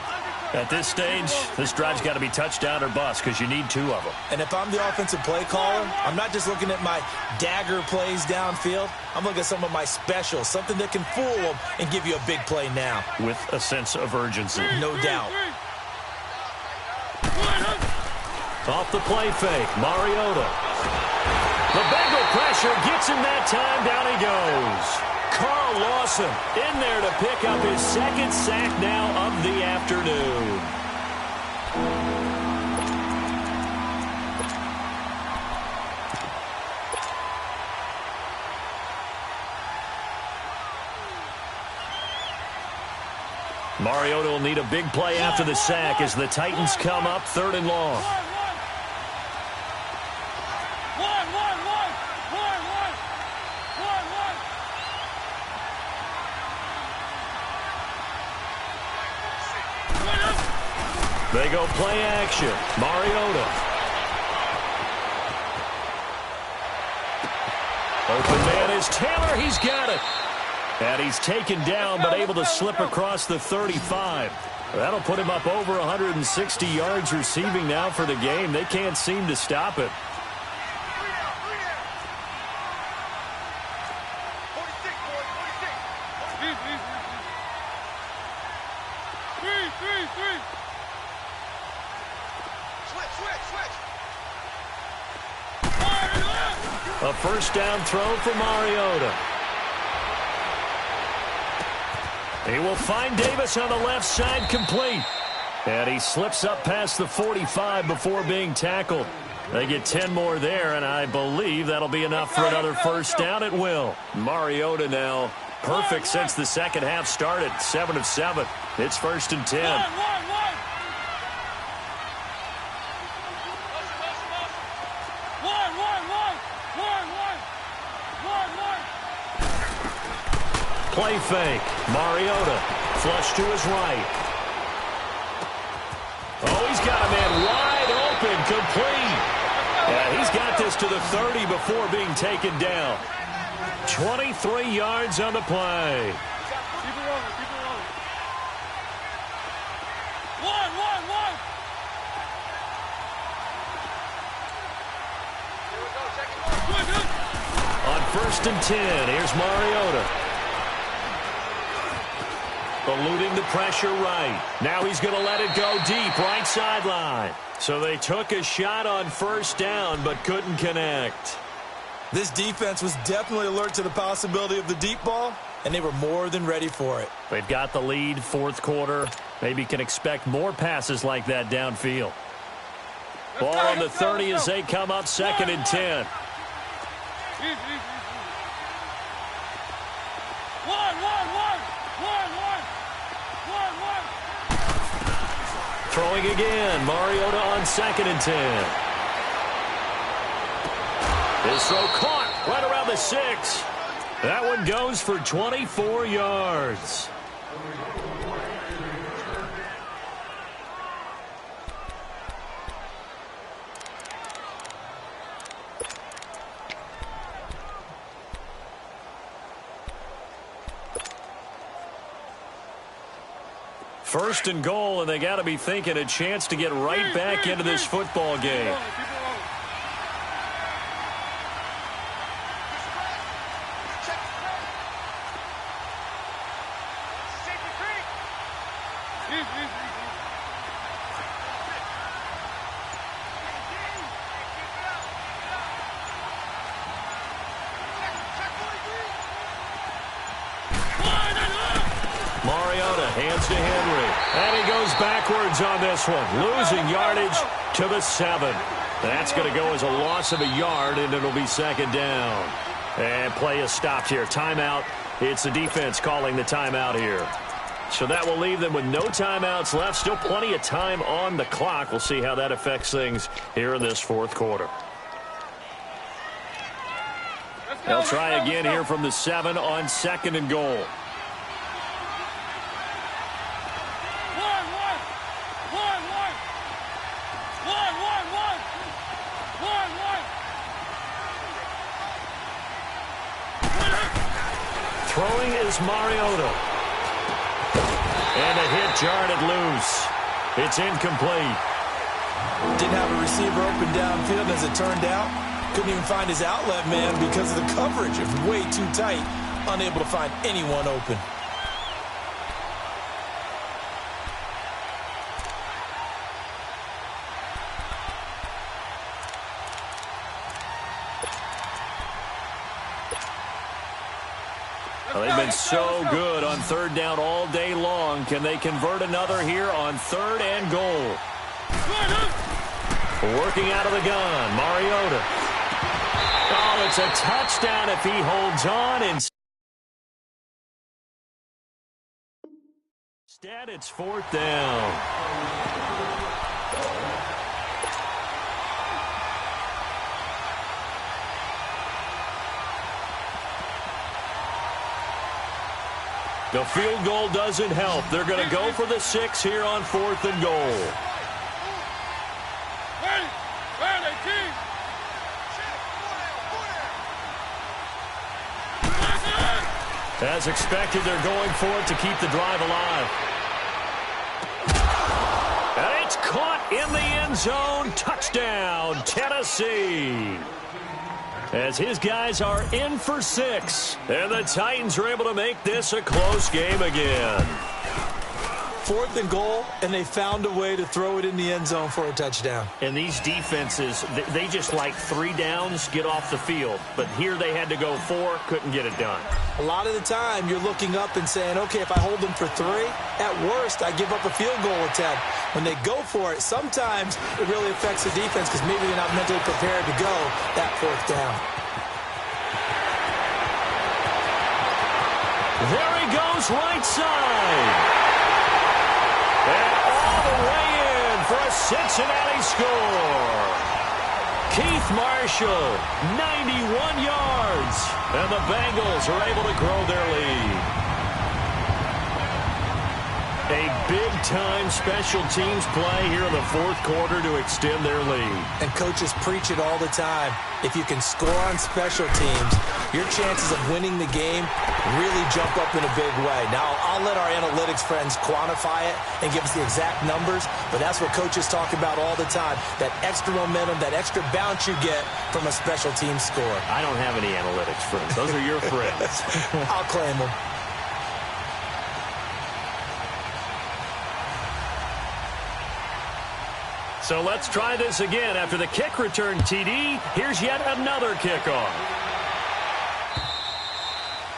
At this stage, this drive's got to be touchdown or bust because you need 2 of them. And if I'm the offensive play caller, I'm not just looking at my dagger plays downfield. I'm looking at some of my specials, something that can fool them and give you a big play now. With a sense of urgency. No doubt. Off the play fake, Mariota. The Bengal pressure gets him that time. Down he goes. Carl Lawson in there to pick up his 2nd sack now of the afternoon. Mariota will need a big play after the sack as the Titans come up 3rd and long. They go play action. Mariota. Open man is Taylor. He's got it. And he's taken down but able to slip across the 35. That'll put him up over 160 yards receiving now for the game. They can't seem to stop it. A 1st down throw for Mariota. He will find Davis on the left side, complete. And he slips up past the 45 before being tackled. They get 10 more there, and I believe that'll be enough for another 1st down. It will. Mariota now perfect since the 2nd half started. 7 of 7. It's 1st and 10. Play fake. Mariota. Flush to his right. Oh, he's got a man wide open. Complete. Yeah, he's got this to the 30 before being taken down. 23 yards on the play. Keep it rolling. Keep it rolling. One. Here we go. Second one. On 1st and 10, here's Mariota. Eluding the pressure right. Now he's going to let it go deep, right sideline. So they took a shot on 1st down, but couldn't connect. This defense was definitely alert to the possibility of the deep ball, and they were more than ready for it. They've got the lead, 4th quarter. Maybe can expect more passes like that downfield. Ball on the 30 as they come up 2nd and 10. Easy. One. Throwing again. Mariota on 2nd and 10. This throw caught right around the 6. That one goes for 24 yards. First and goal, and they got to be thinking a chance to get right back into this football game. Mariota hands to Henry. And he goes backwards on this one. Losing yardage to the 7. That's going to go as a loss of a yard, and it'll be 2nd down. And play is stopped here. Timeout. It's the defense calling the timeout here. So that will leave them with no timeouts left. Still plenty of time on the clock. We'll see how that affects things here in this 4th quarter. They'll try again here from the 7 on 2nd and goal. Throwing is Mariota. And a hit jarred it loose. It's incomplete. Didn't have a receiver open downfield as it turned out. Couldn't even find his outlet man because of the coverage. It was way too tight. Unable to find anyone open. Well, they've been so good on 3rd down all day long. Can they convert another here on 3rd and goal? Working out of the gun, Mariota. Oh, it's a touchdown if he holds on. Instead, it's 4th down. The field goal doesn't help. They're going to go for the 6 here on 4th and goal. As expected, they're going for it to keep the drive alive. And it's caught in the end zone. Touchdown, Tennessee. As his guys are in for 6. And the Titans are able to make this a close game again. 4th and goal, and they found a way to throw it in the end zone for a touchdown. And these defenses, they just like 3 downs, get off the field. But here they had to go 4, couldn't get it done. A lot of the time, you're looking up and saying, okay, if I hold them for 3, at worst, I give up a field goal attempt. When they go for it, sometimes it really affects the defense because maybe they're not mentally prepared to go that 4th down. There he goes, right side. And all the way in for a Cincinnati score. Keith Marshall, 91 yards. And the Bengals are able to grow their lead. big-time special teams play here in the fourth quarter to extend their lead. And coaches preach it all the time. If you can score on special teams, your chances of winning the game really jump up in a big way. Now, I'll let our analytics friends quantify it and give us the exact numbers, but that's what coaches talk about all the time, that extra momentum, that extra bounce you get from a special team score. I don't have any analytics friends. Those are your friends. I'll claim them. So let's try this again. After the kick return TD, here's yet another kickoff.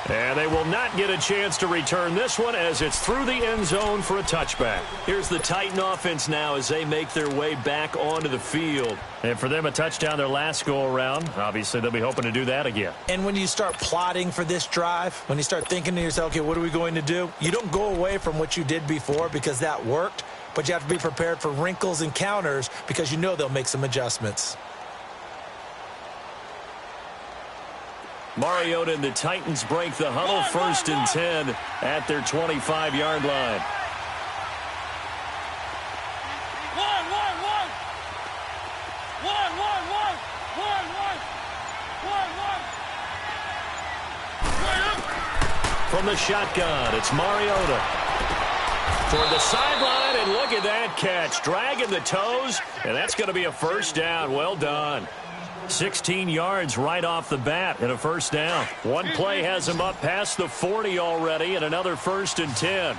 And they will not get a chance to return this one as it's through the end zone for a touchback. Here's the Titan offense now as they make their way back onto the field. And for them, a touchdown their last go-around. Obviously, they'll be hoping to do that again. And when you start plotting for this drive, when you start thinking to yourself, okay, what are we going to do? You don't go away from what you did before because that worked. But you have to be prepared for wrinkles and counters because you know they'll make some adjustments. Mariota and the Titans break the huddle, 1st and 10 at their 25-yard line. From the shotgun, it's Mariota. Toward the sideline, and look at that catch. Dragging the toes, and that's going to be a first down. Well done. 16 yards right off the bat and a first down. One play has him up past the 40 already, and another 1st and 10.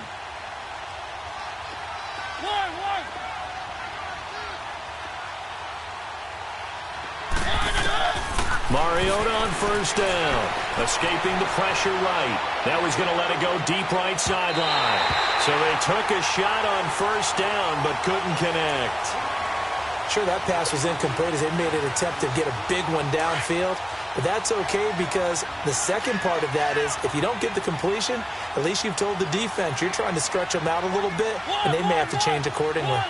Mariota on 1st down. Escaping the pressure right. Now he's going to let it go deep right sideline. So they took a shot on 1st down but couldn't connect. Sure, that pass was incomplete as they made an attempt to get a big one downfield. But that's okay because the second part of that is if you don't get the completion, at least you've told the defense you're trying to stretch them out a little bit, and they may have to change accordingly.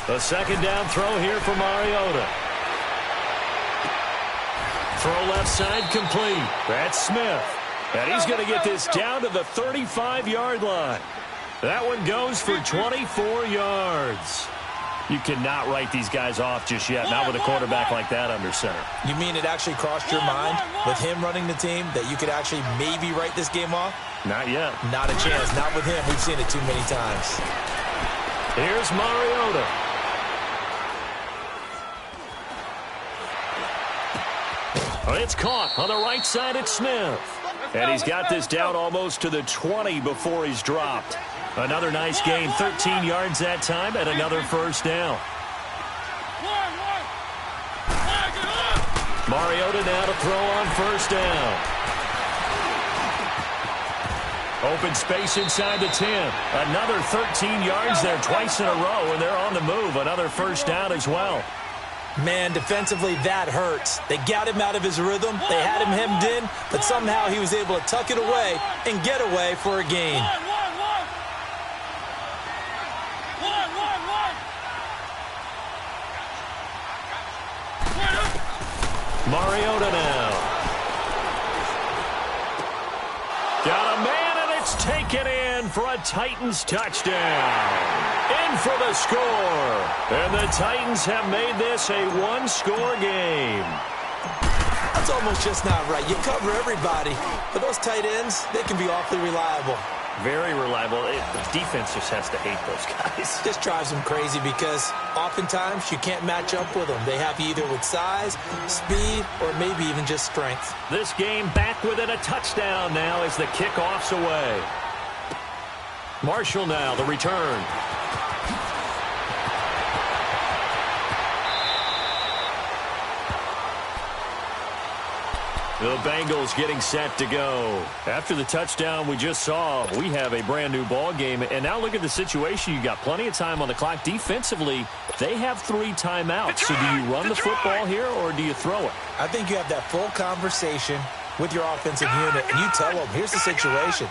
A second down throw here for Mariota. Throw left side complete. That's Smith. And he's going to get this down to the 35-yard line. That one goes for 24 yards. You cannot write these guys off just yet, not with a quarterback like that under center. You mean it actually crossed your mind with him running the team that you could actually maybe write this game off? Not yet. Not a chance. Not with him. We've seen it too many times. Here's Mariota. It's caught on the right side at Smith. And he's got this down almost to the 20 before he's dropped. Another nice gain, 13 yards that time, and another first down. Mariota now to throw on 1st down. Open space inside the 10. Another 13 yards there twice in a row, and they're on the move. Another first down as well. Man, defensively, that hurts. They got him out of his rhythm. They had him hemmed in, but somehow he was able to tuck it away and get away for a gain. Mariota now. Got a man, and it's taken in for a Titans touchdown. In for the score. And the Titans have made this a one-score game. That's almost just not right. You cover everybody, but those tight ends, they can be awfully reliable. Very reliable. The defense just has to hate those guys. This drives them crazy because oftentimes you can't match up with them. They have you either with size, speed, or maybe even just strength. This game back within a touchdown now as the kickoff's away. Marshall now, the return. The Bengals getting set to go. After the touchdown we just saw, we have a brand new ball game. And now look at the situation. You got plenty of time on the clock. Defensively, they have 3 timeouts. So do you run the football here or do you throw it? I think you have that full conversation with your offensive unit, and you tell them, here's the situation.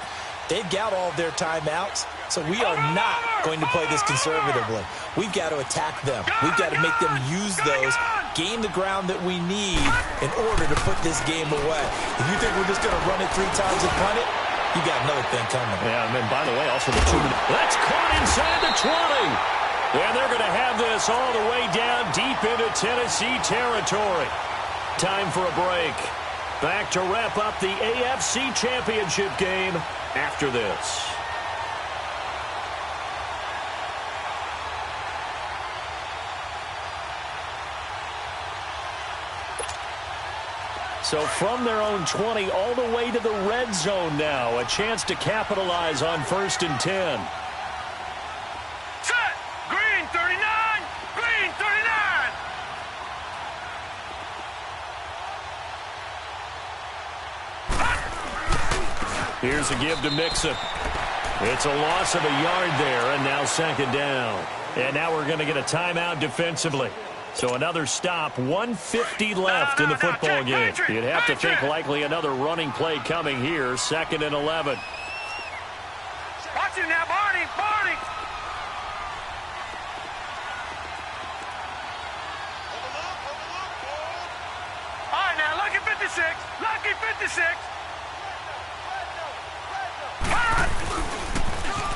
They've got all of their timeouts, so we are not going to play this conservatively. We've got to attack them. We've got to make them use those, gain the ground that we need in order to put this game away. If you think we're just going to run it 3 times and punt it, you got another thing coming. Yeah, and then, by the way, also the 2-minute. That's caught inside the 20. And they're going to have this all the way down deep into Tennessee territory. Time for a break. Back to wrap up the AFC Championship game after this. So from their own 20 all the way to the red zone now. A chance to capitalize on 1st and 10. Set. Green 39. Green 39. Here's a give to Mixon. It's a loss of a yard there, and now 2nd down. And now we're going to get a timeout defensively. So another stop, 1:50 left in the football game. You'd have to think likely another running play coming here, 2nd and 11. Watch him now, Barney. Barney. All right, now, lucky 56. Lucky 56.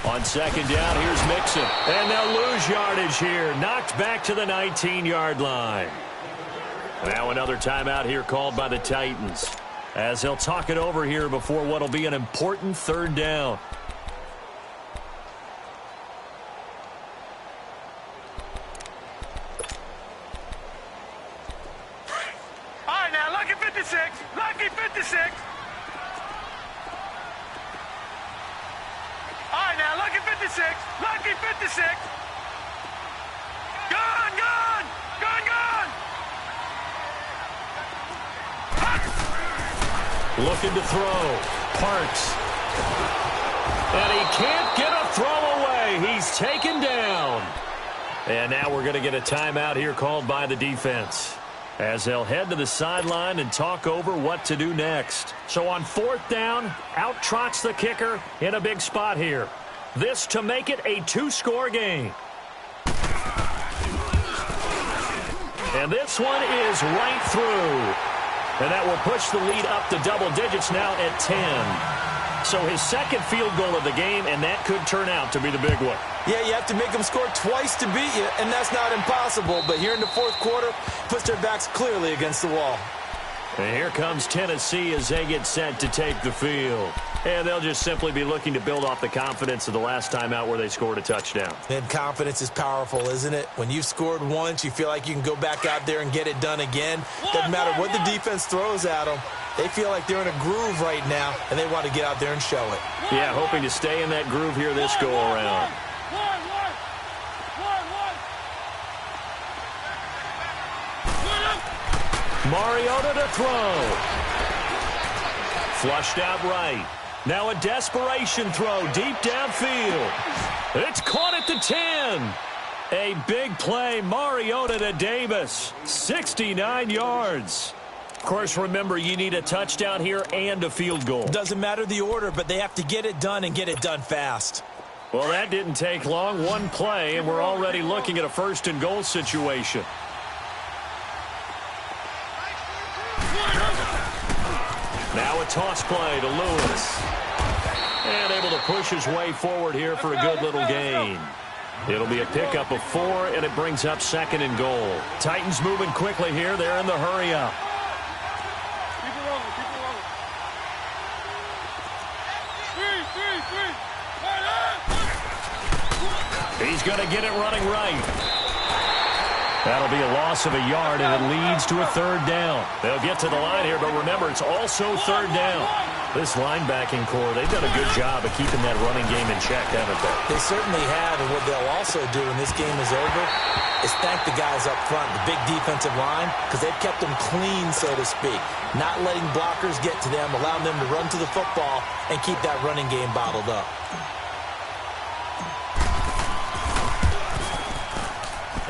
On 2nd down, here's Mixon. And they'll lose yardage here. Knocked back to the 19-yard line. Now another timeout here called by the Titans, as they'll talk it over here before what will be an important 3rd down. All right, now, lucky 56. Lucky 56. All right, now, lucky 56. Lucky 56. Gun, gun. Gun, gun. Looking to throw. Parks. And he can't get a throw away. He's taken down. And now we're going to get a timeout here called by the defense, as they'll head to the sideline and talk over what to do next. So on 4th down, out trots the kicker in a big spot here. This to make it a 2-score game. And this one is right through. And that will push the lead up to double digits now at 10. So his 2nd field goal of the game, and that could turn out to be the big one. Yeah, you have to make them score twice to beat you, and that's not impossible. But here in the 4th quarter, puts their backs clearly against the wall. And here comes Tennessee as they get set to take the field. And they'll just simply be looking to build off the confidence of the last time out where they scored a touchdown. And confidence is powerful, isn't it? When you've scored once, you feel like you can go back out there and get it done again. Doesn't matter what the defense throws at them. They feel like they're in a groove right now, and they want to get out there and show it. Yeah, hoping to stay in that groove here this go-around. Mariota to throw. Flushed out right. Now a desperation throw deep downfield. It's caught at the 10. A big play, Mariota to Davis. 69 yards. Of course, remember, you need a touchdown here and a field goal. Doesn't matter the order, but they have to get it done and get it done fast. Well, that didn't take long. One play, and we're already looking at a 1st and goal situation. Now a toss play to Lewis. And able to push his way forward here for a good little gain. It'll be a pickup of 4, and it brings up 2nd and goal. Titans moving quickly here. They're in the hurry-up. Keep it rolling. Keep it rolling. He's going to get it running right. That'll be a loss of a yard, and it leads to a 3rd down. They'll get to the line here, but remember, it's also 3rd down. This linebacking core, they've done a good job of keeping that running game in check, haven't they? They certainly have, and what they'll also do when this game is over is thank the guys up front, the big defensive line, because they've kept them clean, so to speak. Not letting blockers get to them, allowing them to run to the football and keep that running game bottled up.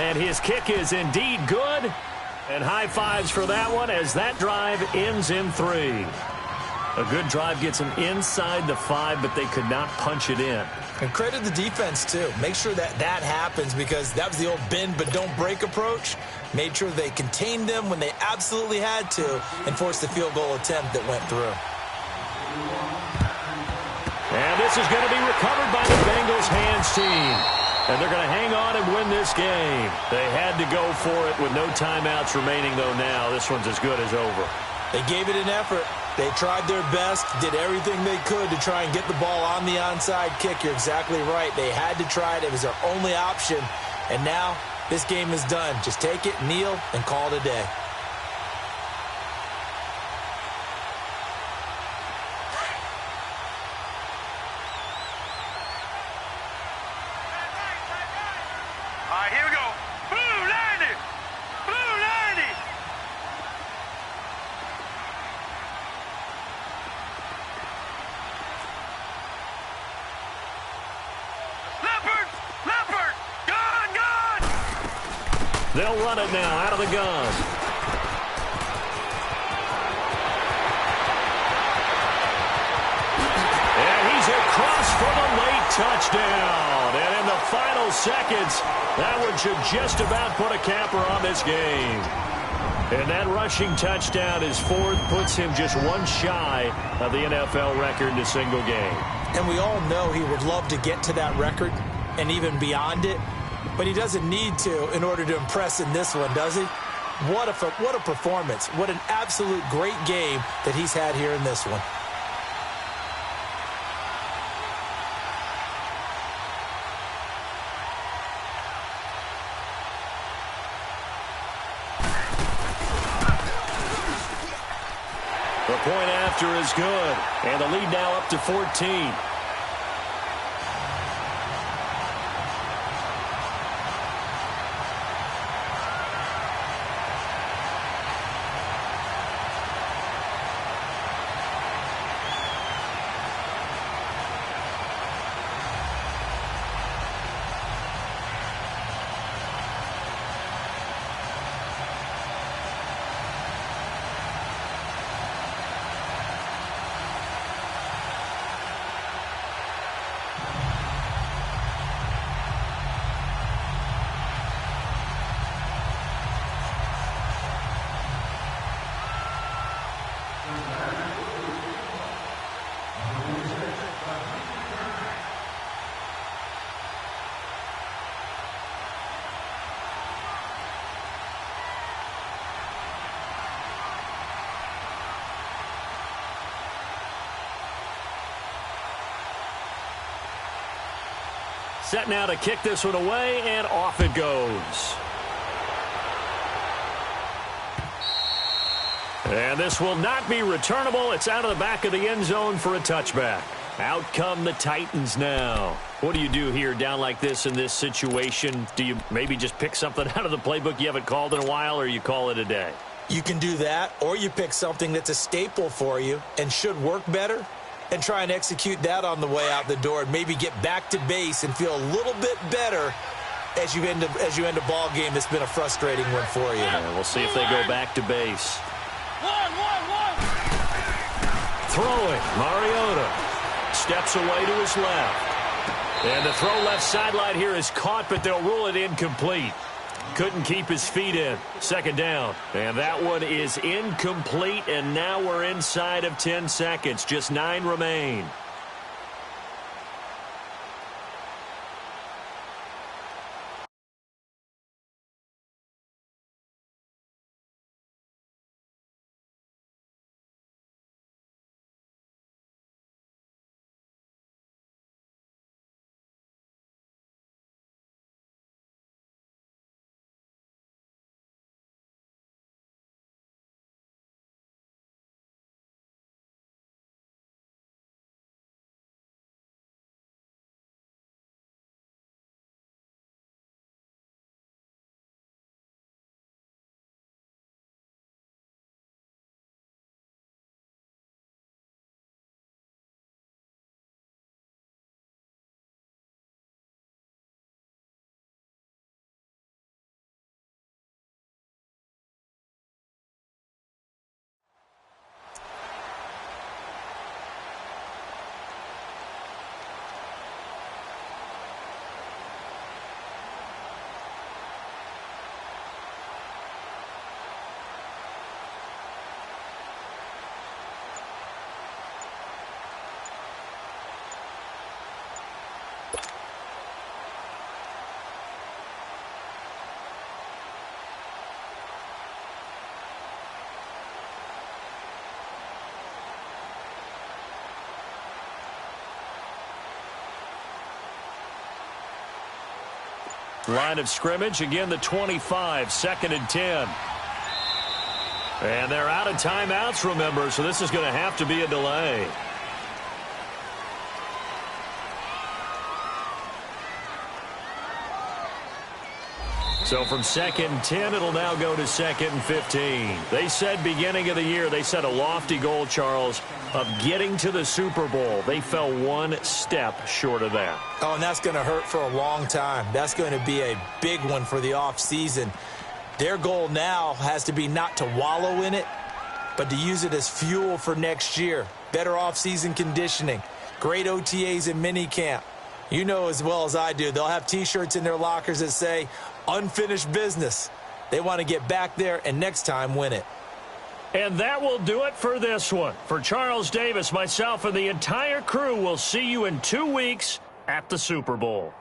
And his kick is indeed good. And high fives for that one as that drive ends in 3. A good drive gets them inside the 5, but they could not punch it in. And credit the defense, too. Make sure that happens, because that was the old bend but don't break approach. Made sure they contained them when they absolutely had to and forced the field goal attempt that went through. And this is going to be recovered by the Bengals hands team. And they're going to hang on and win this game. They had to go for it with no timeouts remaining, though now. This one's as good as over. They gave it an effort. They tried their best, did everything they could to try and get the ball on the onside kick. You're exactly right. They had to try it. It was their only option. And now this game is done. Just take it, kneel, and call it a day. All right, here we go. Blue 90. Blue 90. Leopard. Leopard. Gun. Gun. They'll run it now out of the gun. And he's across for the late touchdown. And in the final seconds, that one should just about put a capper on this game. And that rushing touchdown, his fourth, puts him just one shy of the NFL record in a single game. And we all know he would love to get to that record and even beyond it, but he doesn't need to in order to impress in this one, does he? What a performance. What an absolute great game that he's had here in this one. The point after is good, and the lead now up to 14. Set now to kick this one away, and off it goes. And this will not be returnable. It's out of the back of the end zone for a touchback. Out come the Titans now. What do you do here down like this in this situation? Do you maybe just pick something out of the playbook you haven't called in a while, or you call it a day? You can do that, or you pick something that's a staple for you and should work better, and try and execute that on the way out the door and maybe get back to base and feel a little bit better as you end a ball game that's been a frustrating one for you. Yeah, we'll see if they go back to base. Throwing, Mariota steps away to his left. And the throw left sideline here is caught, but they'll rule it incomplete. Couldn't keep his feet in. Second down. And that one is incomplete, and now we're inside of 10 seconds. Just 9 remain. Line of scrimmage, again the 25, 2nd and 10. And they're out of timeouts, remember, so this is going to have to be a delay. So from 2nd and 10, it'll now go to 2nd and 15. They said beginning of the year, they set a lofty goal, Charles, of getting to the Super Bowl. They fell one step short of that. Oh, and that's going to hurt for a long time. That's going to be a big one for the offseason. Their goal now has to be not to wallow in it, but to use it as fuel for next year. Better offseason conditioning, great OTAs and minicamp. You know as well as I do, they'll have T-shirts in their lockers that say, unfinished business. They want to get back there and next time win it. And that will do it for this one. For Charles Davis, myself, and the entire crew, we'll see you in 2 weeks at the Super Bowl.